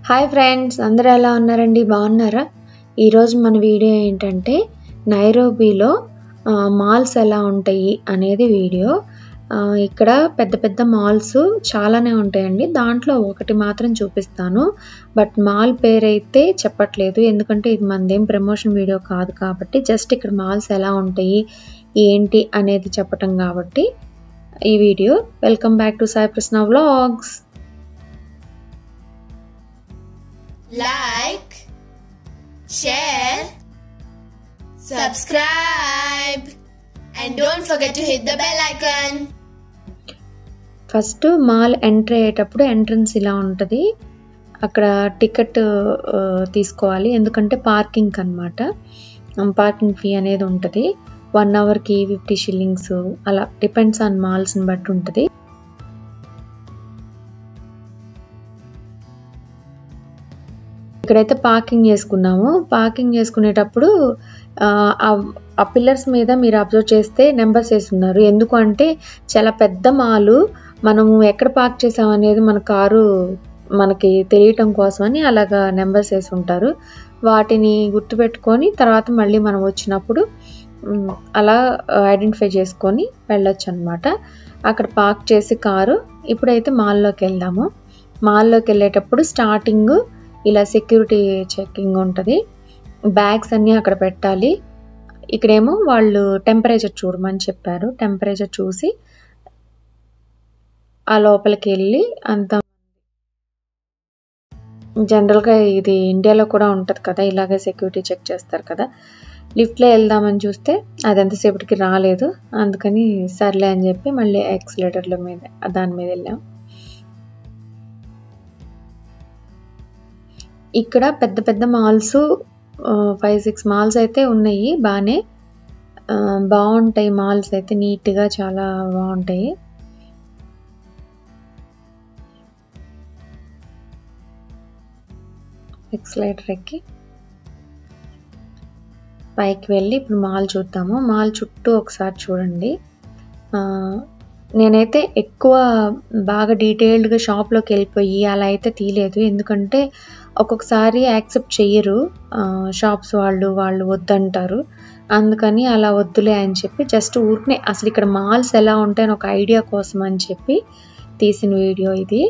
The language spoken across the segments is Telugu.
హాయ్ ఫ్రెండ్స్, అందరూ ఎలా ఉన్నారండి? బాగున్నారా? ఈరోజు మన వీడియో ఏంటంటే నైరోబీలో మాల్స్ ఎలా ఉంటాయి అనేది వీడియో. ఇక్కడ పెద్ద పెద్ద మాల్స్ చాలానే ఉంటాయండి. దాంట్లో ఒకటి మాత్రం చూపిస్తాను. బట్ మాల్ పేరైతే చెప్పట్లేదు, ఎందుకంటే ఇది మనదేం ప్రమోషన్ వీడియో కాదు కాబట్టి జస్ట్ ఇక్కడ మాల్స్ ఎలా ఉంటాయి ఏంటి అనేది చెప్పటం కాబట్టి ఈ video. Welcome back to Sai Prasanna vlogs. Like, share, subscribe, and don't forget to hit the bell icon. First mall enter అయ్యేటప్పుడు ఎంట్రన్స్ ఇలా ఉంటుంది. అక్కడ టికెట్ తీసుకోవాలి, ఎందుకంటే పార్కింగ్ అన్నమాట. పార్కింగ్ ఫీ అనేది ఉంటుంది. 1 అవర్కి 50 షిల్లింగ్స్, అలా డిపెండ్స్ ఆన్ మాల్స్ని బట్టి ఉంటుంది. ఇక్కడైతే పార్కింగ్ చేసుకున్నాము. పార్కింగ్ చేసుకునేటప్పుడు ఆ పిల్లర్స్ మీద మీరు అబ్జర్వ్ చేస్తే నెంబర్స్ వేస్తున్నారు. ఎందుకు అంటే చాలా పెద్ద మాలు, మనము ఎక్కడ పార్క్ చేసామనేది మన కారు మనకి తెలియటం కోసమని అలాగా నెంబర్స్ వేసి ఉంటారు. వాటిని గుర్తుపెట్టుకొని తర్వాత మళ్ళీ మనం వచ్చినప్పుడు అలా ఐడెంటిఫై చేసుకొని వెళ్ళొచ్చు అనమాట. అక్కడ పార్క్ చేసి కారు. ఇప్పుడైతే మాల్లోకి వెళ్దాము. మాల్లోకి వెళ్ళేటప్పుడు స్టార్టింగ్ ఇలా సెక్యూరిటీ చెకింగ్ ఉంటుంది. బ్యాగ్స్ అన్నీ అక్కడ పెట్టాలి. ఇక్కడేమో వాళ్ళు టెంపరేచర్ చూడమని చెప్పారు. టెంపరేచర్ చూసి ఆ లోపలికి వెళ్ళి అంత జనరల్గా ఇది ఇండియాలో కూడా ఉంటుంది కదా, ఇలాగే సెక్యూరిటీ చెక్ చేస్తారు కదా. లిఫ్ట్లో వెళ్దామని చూస్తే అది ఎంతసేపటికి రాలేదు. అందుకని సర్లే అని చెప్పి మళ్ళీ ఎక్సిలేటర్ల మీద దాని మీద వెళ్ళాం. ఇక్కడ పెద్ద పెద్ద మాల్స్ 5-6 మాల్స్ అయితే ఉన్నాయి. బాగుంటాయి మాల్స్ అయితే, నీట్గా చాలా బాగుంటాయి. ఎక్స్లైటర్ ఎక్కి పైకి వెళ్ళి ఇప్పుడు మాల్ చూద్దాము. మాల్ చుట్టూ ఒకసారి చూడండి. నేనైతే ఎక్కువ బాగా డీటెయిల్డ్గా షాప్లోకి వెళ్ళిపోయి అలా అయితే తీయలేదు, ఎందుకంటే ఒక్కొక్కసారి యాక్సెప్ట్ చెయ్యరు షాప్స్ వాళ్ళు వద్దంటారు. అందుకని అలా వద్దులే అని చెప్పి జస్ట్ ఊరికనే అసలు ఇక్కడ మాల్స్ ఎలా ఉంటాయని ఒక ఐడియా కోసం అని చెప్పి తీసిన వీడియో ఇది.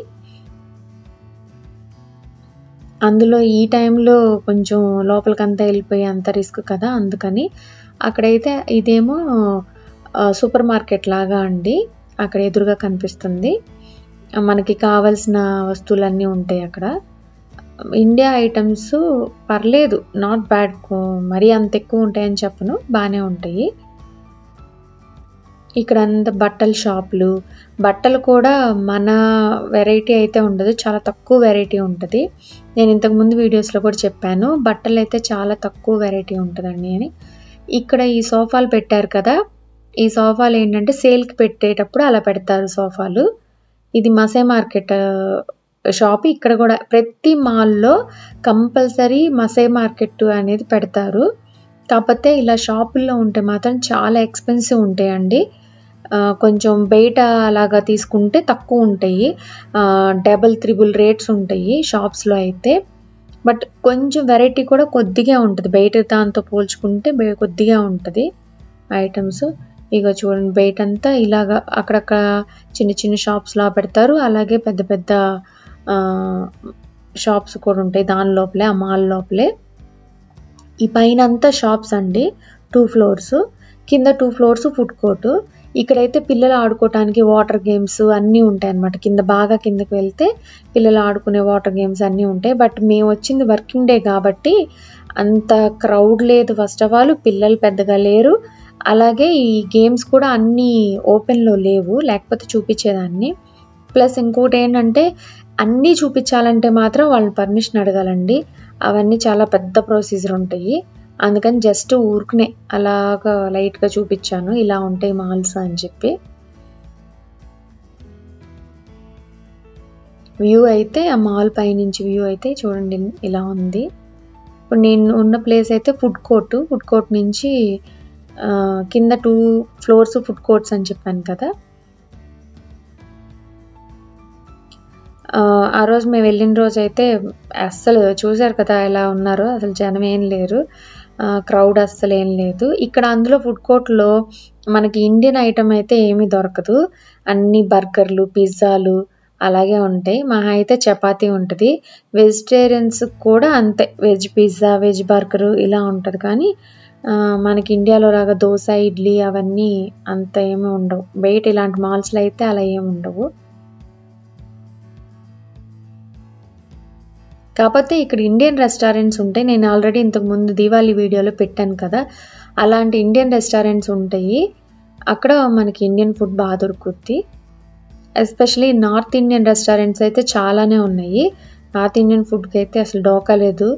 అందులో ఈ టైంలో కొంచెం లోపలికంతా వెళ్ళిపోయి అంత రిస్క్ కదా, అందుకని. అక్కడైతే ఇదేమో సూపర్ మార్కెట్ లాగా అండి. అక్కడ ఎదురుగా కనిపిస్తుంది. మనకి కావాల్సిన వస్తువులన్నీ ఉంటాయి అక్కడ. ఇండియా ఐటమ్స్ పర్లేదు, నాట్ బ్యాడ్. మరీ అంత ఎక్కువ ఉంటాయని చెప్పను, బాగానే ఉంటాయి. ఇక్కడ అంత బట్టల షాపులు. బట్టలు కూడా మన వెరైటీ అయితే ఉండదు, చాలా తక్కువ వెరైటీ ఉంటుంది. నేను ఇంతకుముందు వీడియోస్లో కూడా చెప్పాను, బట్టలు అయితే చాలా తక్కువ వెరైటీ ఉంటుందండి అని. ఇక్కడ ఈ సోఫాలు పెట్టారు కదా, ఈ సోఫాలు ఏంటంటే సేల్కి పెట్టేటప్పుడు అలా పెడతారు సోఫాలు. ఇది మసే మార్కెట్ షాప్. ఇక్కడ కూడా ప్రతి మాల్లో కంపల్సరీ మసే మార్కెట్ అనేది పెడతారు. కాకపోతే ఇలా షాపుల్లో ఉంటే మాత్రం చాలా ఎక్స్పెన్సివ్ ఉంటాయండి. కొంచెం బయట అలాగా తీసుకుంటే తక్కువ ఉంటాయి, 2-3 రేట్స్ ఉంటాయి షాప్స్లో అయితే. బట్ కొంచెం వెరైటీ కూడా కొద్దిగా ఉంటుంది, బయట దాంతో పోల్చుకుంటే కొద్దిగా ఉంటుంది ఐటమ్స్. ఇక చూడండి బయటంతా ఇలాగా అక్కడక్కడ చిన్న చిన్న షాప్స్లా పెడతారు. అలాగే పెద్ద పెద్ద షాప్స్ కూడా ఉంటాయి దాని లోపలే, ఆ మాల్ లోపలే. ఈ పైన అంతా షాప్స్ అండి, 2 ఫ్లోర్స్. కింద 2 ఫ్లోర్స్ ఫుడ్ కోర్టు. ఇక్కడైతే పిల్లలు ఆడుకోవటానికి వాటర్ గేమ్స్ అన్నీ ఉంటాయి అన్నమాట. బాగా కిందకి వెళ్తే పిల్లలు ఆడుకునే వాటర్ గేమ్స్ అన్నీ ఉంటాయి. బట్ మేము వచ్చింది వర్కింగ్ డే కాబట్టి అంత క్రౌడ్ లేదు. ఫస్ట్ ఆఫ్ ఆల్ పిల్లలు పెద్దగా లేరు. అలాగే ఈ గేమ్స్ కూడా అన్నీ ఓపెన్లో లేవు, లేకపోతే చూపించేదాన్ని. ప్లస్ ఇంకోటి ఏంటంటే అన్నీ చూపించాలంటే మాత్రం వాళ్ళని పర్మిషన్ అడగాలండి. అవన్నీ చాలా పెద్ద ప్రొసీజర్ ఉంటాయి. అందుకని జస్ట్ ఊరికనే అలాగా లైట్గా చూపించాను, ఇలా ఉంటాయి మాల్స్ అని చెప్పి. వ్యూ అయితే ఆ మాల్ పైనుంచి వ్యూ అయితే చూడండి ఇలా ఉంది. ఇప్పుడు నేను ఉన్న ప్లేస్ అయితే ఫుడ్ కోర్ట్ నుంచి కింద 2 ఫ్లోర్స్ ఫుడ్ కోర్ట్స్ అని చెప్పాను కదా. ఆ రోజు మేము వెళ్ళిన రోజు అయితే అస్సలు చూసారు కదా ఎలా ఉన్నారో, అసలు జనం ఏం లేరు, క్రౌడ్ అస్సలు ఏం లేదు. ఇక్కడ అందులో ఫుడ్ కోర్ట్లో మనకి ఇండియన్ ఐటమ్ అయితే ఏమీ దొరకదు, అన్ని బర్గర్లు పిజ్జాలు అలాగే ఉంటాయి. మహా అయితే చపాతీ ఉంటుంది. వెజిటేరియన్స్ కూడా అంతే, వెజ్ పిజ్జా వెజ్ బర్గరు ఇలా ఉంటుంది. కానీ మనకి ఇండియాలో లాగా దోశ ఇడ్లీ అవన్నీ అంత ఏమీ ఉండవు. బయట ఇలాంటి మాల్స్లో అయితే అలా ఏమి ఉండవు. కాకపోతే ఇక్కడ ఇండియన్ రెస్టారెంట్స్ ఉంటాయి. నేను ఆల్రెడీ ఇంతకుముందు దీవాళీ వీడియోలో పెట్టాను కదా, అలాంటి ఇండియన్ రెస్టారెంట్స్ ఉంటాయి. అక్కడ మనకి ఇండియన్ ఫుడ్ బాగా దొరుకుద్ది. ఎస్పెషలీ నార్త్ ఇండియన్ రెస్టారెంట్స్ అయితే చాలానే ఉన్నాయి. నార్త్ ఇండియన్ ఫుడ్కి అయితే అసలు డోకా లేదు.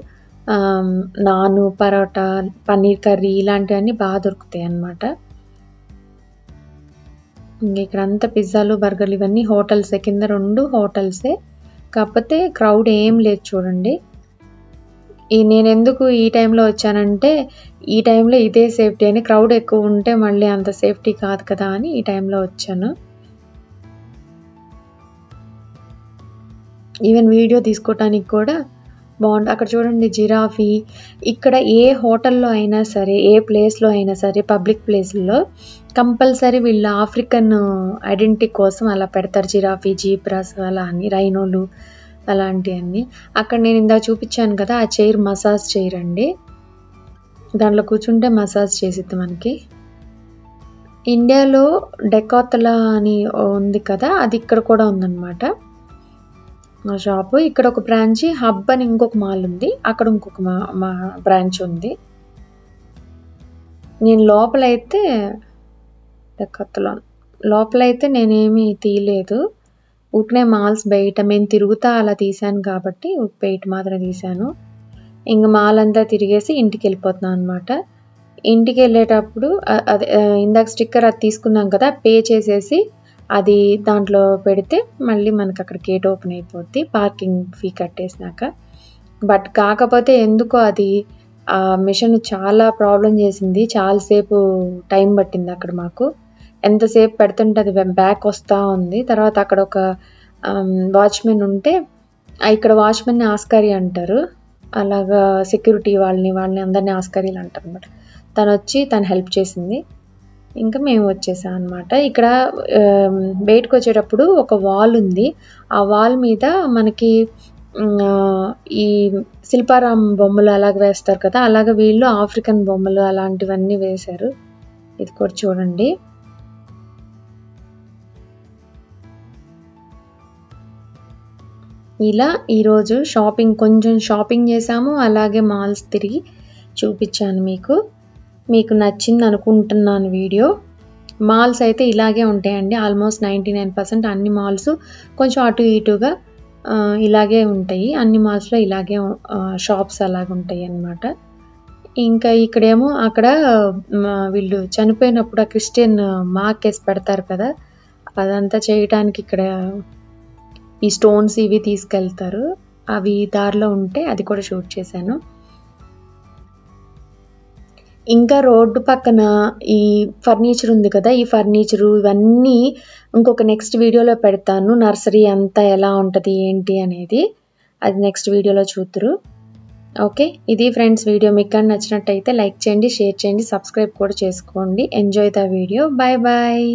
నాను పరోటా పన్నీర్ కర్రీ ఇలాంటివన్నీ బాగా దొరుకుతాయి అన్నమాట. ఇక్కడ అంతా పిజ్జాలు బర్గర్లు ఇవన్నీ హోటల్సే, కింద 2 హోటల్సే. కాకపోతే క్రౌడ్ ఏం లేదు చూడండి. నేను ఎందుకు ఈ టైంలో వచ్చానంటే, ఈ టైంలో ఇదే సేఫ్టీ అని, క్రౌడ్ ఎక్కువ ఉంటే మళ్ళీ అంత సేఫ్టీ కాదు కదా అని ఈ టైంలో వచ్చాను. ఈవెన్ వీడియో తీసుకోవటానికి కూడా బాగుంటుంది. అక్కడ చూడండి జిరాఫీ. ఇక్కడ ఏ హోటల్లో అయినా సరే, ఏ ప్లేస్లో అయినా సరే, పబ్లిక్ ప్లేస్లో కంపల్సరీ వీళ్ళు ఆఫ్రికన్ ఐడెంటిటీ కోసం అలా పెడతారు. జిరాఫీ జీబ్రాస్ అలా అని, రైనోలు అలాంటివన్నీ. అక్కడ నేను ఇందాక చూపించాను కదా, ఆ చైర్ మసాజ్ చైర్ అండి. దాంట్లో కూర్చుంటే మసాజ్ చేసిద్ది మనకి. ఇండియాలో డెకాథలా అని ఉంది కదా, అది ఇక్కడ కూడా ఉందన్నమాట మా షాపు. ఇక్కడ ఒక బ్రాంచ్, హబ్ అని ఇంకొక మాల్ ఉంది, అక్కడ ఇంకొక మా బ్రాంచ్ ఉంది. నేను లోపలైతే డెకాథలాన్ లోపలైతే నేనేమీ తీయలేదు, ఊరికనే మాల్స్ బయట మేము తిరుగుతా అలా తీసాను కాబట్టి బయట మాత్రం తీసాను. ఇంక మాల్ అంతా తిరిగేసి ఇంటికి వెళ్ళిపోతున్నాను అనమాట. ఇంటికి వెళ్ళేటప్పుడు అదే ఇందాక స్టిక్కర్ అది తీసుకున్నాం కదా, పే చేసేసి అది దాంట్లో పెడితే మళ్ళీ మనకి అక్కడ గేట్ ఓపెన్ అయిపోద్ది, పార్కింగ్ ఫీ కట్టేసినాక. బట్ కాకపోతే ఎందుకో అది ఆ మిషన్ చాలా ప్రాబ్లం చేసింది, చాలాసేపు టైం పట్టింది అక్కడ మాకు. ఎంతసేపు పెడుతుంటే అది బ్యాక్ వస్తూ ఉంది. తర్వాత అక్కడ ఒక వాచ్మెన్ ఉంటే, ఇక్కడ వాచ్మెన్ని ఆస్కారి అంటారు, అలాగా సెక్యూరిటీ వాళ్ళని అందరినీ ఆస్కారీలు అంటారు అనమాట. తను వచ్చి తను హెల్ప్ చేసింది. ఇంకా మేము వచ్చేసాం అనమాట. ఇక్కడ బయటకు వచ్చేటప్పుడు ఒక వాల్ ఉంది, ఆ వాల్ మీద మనకి ఈ శిల్పారాం బొమ్మలు అలాగ వేస్తారు కదా, అలాగ వీళ్ళు ఆఫ్రికన్ బొమ్మలు అలాంటివన్నీ వేశారు. ఇది కూడా చూడండి. ఇలా ఈరోజు కొంచెం షాపింగ్ చేసాము, అలాగే మాల్స్ తిరిగి చూపించాను మీకు నచ్చింది అనుకుంటున్నాను వీడియో. మాల్స్ అయితే ఇలాగే ఉంటాయండి, ఆల్మోస్ట్ 99% అన్ని మాల్స్ కొంచెం అటు ఇటుగా ఇలాగే ఉంటాయి. అన్ని మాల్స్లో ఇలాగే షాప్స్ అలాగే ఉంటాయి అన్నమాట. ఇంకా ఇక్కడేమో అక్కడ వీళ్ళు చనిపోయినప్పుడు ఆ క్రిస్టియన్ మార్క్ వేసి పెడతారు కదా, అదంతా చేయటానికి ఇక్కడ ఈ స్టోన్స్ ఇవి తీసుకెళ్తారు. అవి దారిలో ఉంటే అది కూడా షూట్ చేశాను. ఇంకా రోడ్డు పక్కన ఈ ఫర్నిచర్ ఉంది కదా, ఈ ఫర్నిచరు ఇవన్నీ ఇంకొక నెక్స్ట్ వీడియోలో పెడతాను. నర్సరీ అంతా ఎలా ఉంటుంది ఏంటి అనేది అది నెక్స్ట్ వీడియోలో చూద్దరు. ఓకే, ఇది ఫ్రెండ్స్ వీడియో. మీకు కానీ నచ్చినట్టయితే లైక్ చేయండి, షేర్ చేయండి, సబ్స్క్రైబ్ కూడా చేసుకోండి. Enjoy the video. Bye bye.